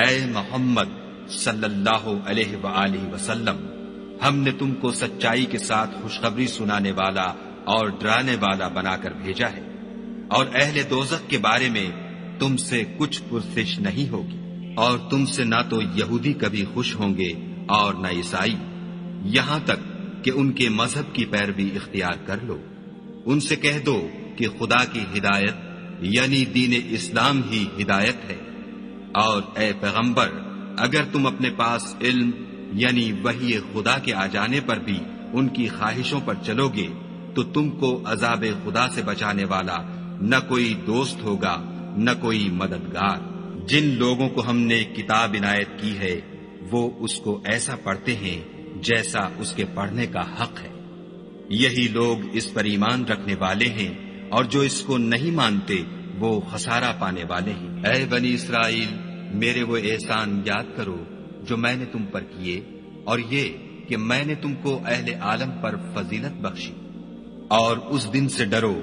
اے محمد صلی اللہ علیہ وآلہ وسلم، ہم نے تم کو سچائی کے ساتھ خوشخبری سنانے والا اور ڈرانے والا بنا کر بھیجا ہے، اور اہل دوزخ کے بارے میں تم سے کچھ پرسش نہیں ہوگی، اور تم سے نہ تو یہودی کبھی خوش ہوں گے اور نہ عیسائی، یہاں تک کہ ان کے مذہب کی پیروی اختیار کر لو۔ ان سے کہہ دو کہ خدا کی ہدایت یعنی دین اسلام ہی ہدایت ہے، اور اے پیغمبر اگر تم اپنے پاس علم یعنی وحی خدا کے آ جانے پر بھی ان کی خواہشوں پر چلو گے تو تم کو عذاب خدا سے بچانے والا نہ کوئی دوست ہوگا نہ کوئی مددگار۔ جن لوگوں کو ہم نے کتاب عنایت کی ہے وہ اس کو ایسا پڑھتے ہیں جیسا اس کے پڑھنے کا حق ہے، یہی لوگ اس پر ایمان رکھنے والے ہیں، اور جو اس کو نہیں مانتے وہ خسارہ پانے والے ہیں۔ اے بنی اسرائیل، میرے وہ احسان یاد کرو جو میں نے تم پر کیے، اور یہ کہ میں نے تم کو اہل عالم پر فضیلت بخشی، اور اس دن سے ڈرو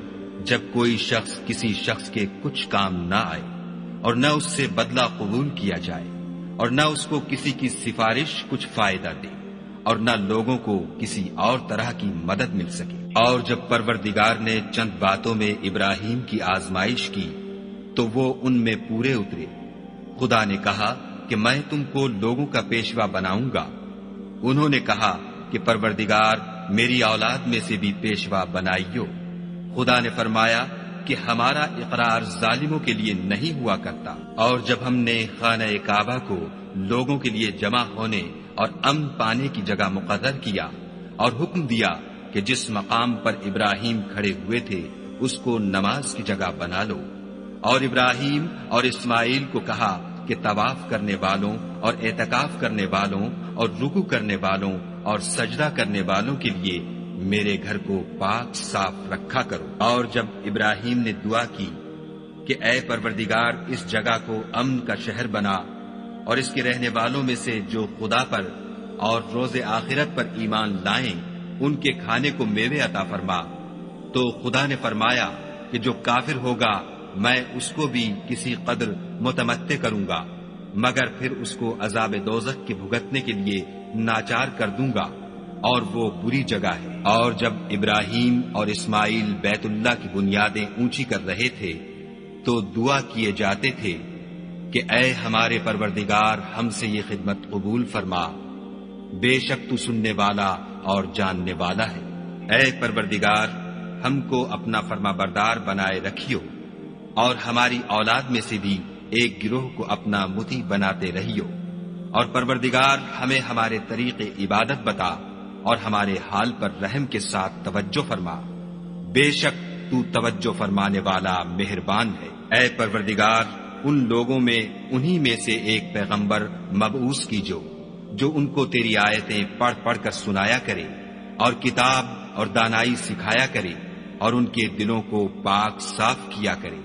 جب کوئی شخص کسی شخص کے کچھ کام نہ آئے، اور نہ اس سے بدلہ قبول کیا جائے، اور نہ اس کو کسی کی سفارش کچھ فائدہ دے، اور نہ لوگوں کو کسی اور طرح کی مدد مل سکے۔ اور جب پروردگار نے چند باتوں میں ابراہیم کی آزمائش کی تو وہ ان میں پورے اترے۔ خدا نے کہا کہ میں تم کو لوگوں کا پیشوا بناؤں گا۔ انہوں نے کہا کہ پروردگار میری اولاد میں سے بھی پیشوا بنائیو۔ خدا نے فرمایا کہ ہمارا اقرار ظالموں کے لیے نہیں ہوا کرتا۔ اور جب ہم نے خانہ کعبہ کو لوگوں کے لیے جمع ہونے اور امن پانے کی جگہ مقرر کیا، اور حکم دیا کہ جس مقام پر ابراہیم کھڑے ہوئے تھے اس کو نماز کی جگہ بنا لو، اور ابراہیم اور اسماعیل کو کہا کہ طواف کرنے والوں اور اعتکاف کرنے والوں اور رکوع کرنے والوں اور سجدہ کرنے والوں کے لیے میرے گھر کو پاک صاف رکھا کرو۔ اور جب ابراہیم نے دعا کی کہ اے پروردگار اس جگہ کو امن کا شہر بنا، اور اس کے رہنے والوں میں سے جو خدا پر اور روز آخرت پر ایمان لائیں ان کے کھانے کو میوے عطا فرما، تو خدا نے فرمایا کہ جو کافر ہوگا میں اس کو بھی کسی قدر متمتع کروں گا، مگر پھر اس کو عذاب دوزخ کے بھگتنے کے لیے ناچار کر دوں گا، اور وہ بری جگہ ہے۔ اور جب ابراہیم اور اسماعیل بیت اللہ کی بنیادیں اونچی کر رہے تھے تو دعا کیے جاتے تھے کہ اے ہمارے پروردگار ہم سے یہ خدمت قبول فرما، بے شک تو سننے والا اور جاننے والا ہے۔ اے پروردگار ہم کو اپنا فرما بردار بنائے رکھیو، اور ہماری اولاد میں سے بھی ایک گروہ کو اپنا مطیع بناتے رہیو، اور پروردگار ہمیں ہمارے طریق عبادت بتا، اور ہمارے حال پر رحم کے ساتھ توجہ فرما، بے شک تو توجہ فرمانے والا مہربان ہے۔ اے پروردگار ان لوگوں میں انہی میں سے ایک پیغمبر مبعوث کیجو جو ان کو تیری آیتیں پڑھ پڑھ کر سنایا کرے، اور کتاب اور دانائی سکھایا کرے، اور ان کے دلوں کو پاک صاف کیا کرے،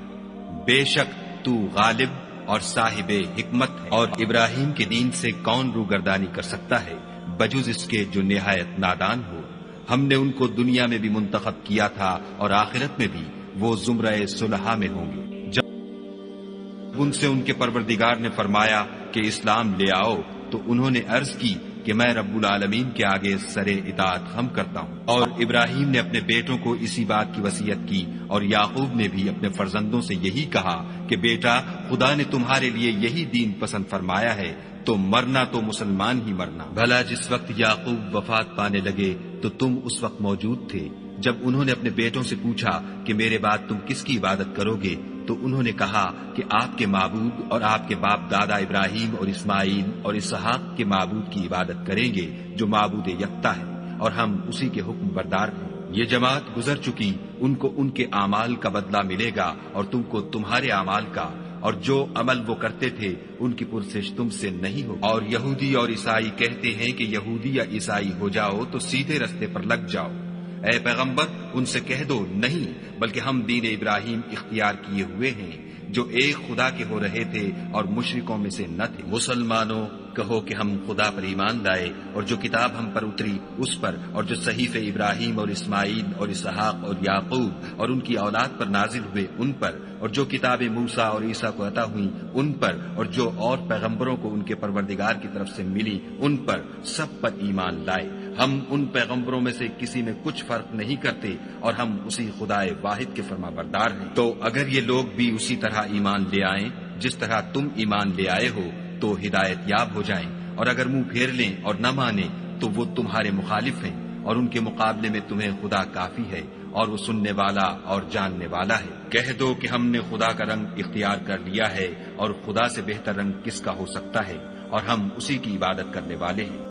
بے شک تو غالب اور صاحب حکمت ہے۔ اور ابراہیم کے دین سے کون روگردانی کر سکتا ہے بجز اس کے جو نہایت نادان ہو؟ ہم نے ان کو دنیا میں بھی منتخب کیا تھا اور آخرت میں بھی وہ زمرہ صلحاء میں ہوں گے۔ جب ان سے ان کے پروردگار نے فرمایا کہ اسلام لے آؤ تو انہوں نے عرض کی کہ میں رب العالمین کے آگے سر اطاعت خم کرتا ہوں۔ اور ابراہیم نے اپنے بیٹوں کو اسی بات کی وصیت کی، اور یعقوب نے بھی اپنے فرزندوں سے یہی کہا کہ بیٹا خدا نے تمہارے لیے یہی دین پسند فرمایا ہے تو مرنا تو مسلمان ہی مرنا۔ بھلا جس وقت یعقوب وفات پانے لگے تو تم اس وقت موجود تھے جب انہوں نے اپنے بیٹوں سے پوچھا کہ میرے بعد تم کس کی عبادت کرو گے، تو انہوں نے کہا کہ آپ کے معبود اور آپ کے باپ دادا ابراہیم اور اسماعیل اور اسحاق کے معبود کی عبادت کریں گے جو معبود یکتا ہے، اور ہم اسی کے حکم بردار ہیں۔ یہ جماعت گزر چکی، ان کو ان کے اعمال کا بدلہ ملے گا اور تم کو تمہارے اعمال کا، اور جو عمل وہ کرتے تھے ان کی پرسش تم سے نہیں ہوگی۔ اور یہودی اور عیسائی کہتے ہیں کہ یہودی یا عیسائی ہو جاؤ تو سیدھے رستے پر لگ جاؤ۔ اے پیغمبر ان سے کہہ دو نہیں، بلکہ ہم دین ابراہیم اختیار کیے ہوئے ہیں جو ایک خدا کے ہو رہے تھے اور مشرکوں میں سے نہ تھے۔ مسلمانوں کہو کہ ہم خدا پر ایمان لائے اور جو کتاب ہم پر اتری اس پر، اور جو صحیفے ابراہیم اور اسماعیل اور اسحاق اور یعقوب اور ان کی اولاد پر نازل ہوئے ان پر، اور جو کتابیں موسیٰ اور عیسیٰ کو عطا ہوئیں ان پر، اور جو اور پیغمبروں کو ان کے پروردگار کی طرف سے ملی ان پر، سب پر ایمان لائے۔ ہم ان پیغمبروں میں سے کسی میں کچھ فرق نہیں کرتے اور ہم اسی خدائے واحد کے فرما بردار ہیں۔ تو اگر یہ لوگ بھی اسی طرح ایمان لے آئیں جس طرح تم ایمان لے آئے ہو تو ہدایت یاب ہو جائیں، اور اگر منہ پھیر لیں اور نہ مانیں تو وہ تمہارے مخالف ہیں، اور ان کے مقابلے میں تمہیں خدا کافی ہے، اور وہ سننے والا اور جاننے والا ہے۔ کہہ دو کہ ہم نے خدا کا رنگ اختیار کر لیا ہے، اور خدا سے بہتر رنگ کس کا ہو سکتا ہے، اور ہم اسی کی عبادت کرنے والے ہیں۔